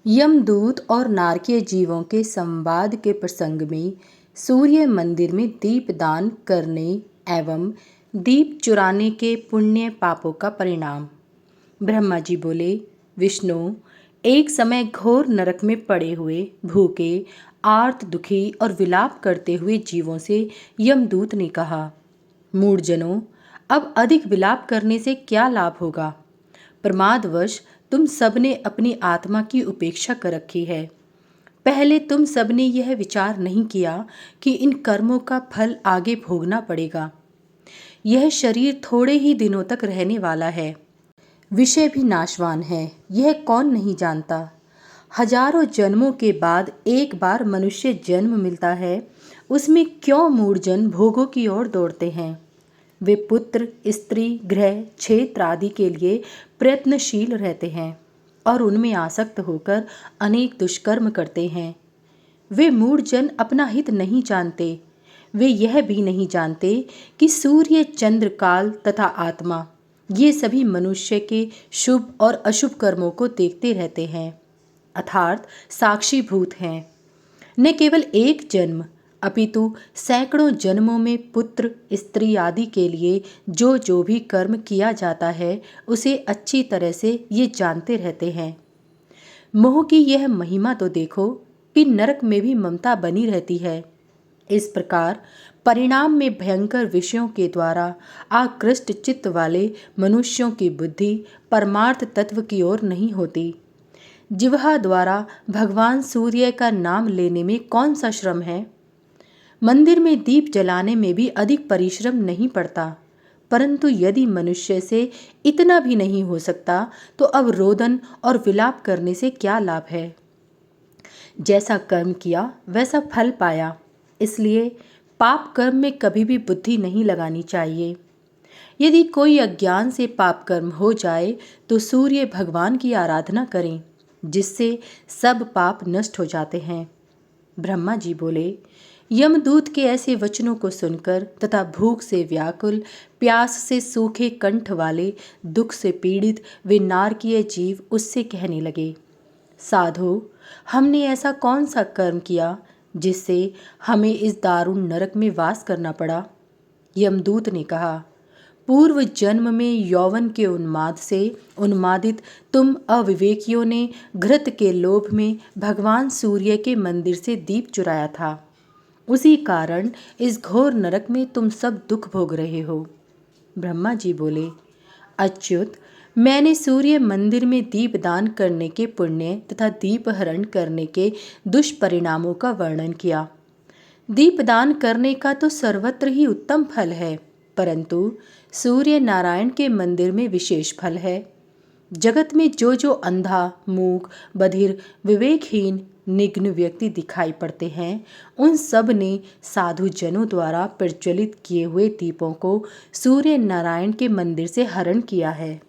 यमदूत और नारकीय जीवों के संवाद के प्रसंग में सूर्य मंदिर में दीपदान करने एवं दीप चुराने के पुण्य पापों का परिणाम। ब्रह्मा जी बोले, विष्णु, एक समय घोर नरक में पड़े हुए भूखे, आर्त, दुखी और विलाप करते हुए जीवों से यमदूत ने कहा, मूढ़जनों, अब अधिक विलाप करने से क्या लाभ होगा। प्रमादवश तुम सबने अपनी आत्मा की उपेक्षा कर रखी है। पहले तुम सबने यह विचार नहीं किया कि इन कर्मों का फल आगे भोगना पड़ेगा। यह शरीर थोड़े ही दिनों तक रहने वाला है, विषय भी नाशवान है, यह कौन नहीं जानता। हजारों जन्मों के बाद एक बार मनुष्य जन्म मिलता है, उसमें क्यों मूढ़जन भोगों की ओर दौड़ते हैं। वे पुत्र, स्त्री, गृह, क्षेत्र आदि के लिए प्रयत्नशील रहते हैं और उनमें आसक्त होकर अनेक दुष्कर्म करते हैं। वे मूढ़जन अपना हित नहीं जानते। वे यह भी नहीं जानते कि सूर्य, चंद्र, काल तथा आत्मा ये सभी मनुष्य के शुभ और अशुभ कर्मों को देखते रहते हैं, अर्थात साक्षीभूत हैं। न केवल एक जन्म अपितु सैकड़ों जन्मों में पुत्र, स्त्री आदि के लिए जो जो भी कर्म किया जाता है उसे अच्छी तरह से ये जानते रहते हैं। मोह की यह महिमा तो देखो कि नरक में भी ममता बनी रहती है। इस प्रकार परिणाम में भयंकर विषयों के द्वारा आकृष्ट चित्त वाले मनुष्यों की बुद्धि परमार्थ तत्व की ओर नहीं होती। जिह्वा द्वारा भगवान सूर्य का नाम लेने में कौन सा श्रम है। मंदिर में दीप जलाने में भी अधिक परिश्रम नहीं पड़ता, परंतु यदि मनुष्य से इतना भी नहीं हो सकता तो अब रोदन और विलाप करने से क्या लाभ है। जैसा कर्म किया वैसा फल पाया, इसलिए पाप कर्म में कभी भी बुद्धि नहीं लगानी चाहिए। यदि कोई अज्ञान से पाप कर्म हो जाए तो सूर्य भगवान की आराधना करें, जिससे सब पाप नष्ट हो जाते हैं। ब्रह्मा जी बोले, यमदूत के ऐसे वचनों को सुनकर तथा भूख से व्याकुल, प्यास से सूखे कंठ वाले, दुख से पीड़ित वे नारकीय जीव उससे कहने लगे, साधु, हमने ऐसा कौन सा कर्म किया जिससे हमें इस दारुण नरक में वास करना पड़ा। यमदूत ने कहा, पूर्व जन्म में यौवन के उन्माद से उन्मादित तुम अविवेकियों ने घृत के लोभ में भगवान सूर्य के मंदिर से दीप चुराया था। उसी कारण इस घोर नरक में तुम सब दुख भोग रहे हो। ब्रह्मा जी बोले, अच्युत, मैंने सूर्य मंदिर में दीपदान करने के पुण्य तथा दीपहरण करने के दुष्परिणामों का वर्णन किया। दीपदान करने का तो सर्वत्र ही उत्तम फल है, परंतु सूर्य नारायण के मंदिर में विशेष फल है। जगत में जो जो अंधा, मूक, बधिर, विवेकहीन, निग्न व्यक्ति दिखाई पड़ते हैं, उन सब ने साधु जनों द्वारा प्रज्वलित किए हुए दीपों को सूर्य नारायण के मंदिर से हरण किया है।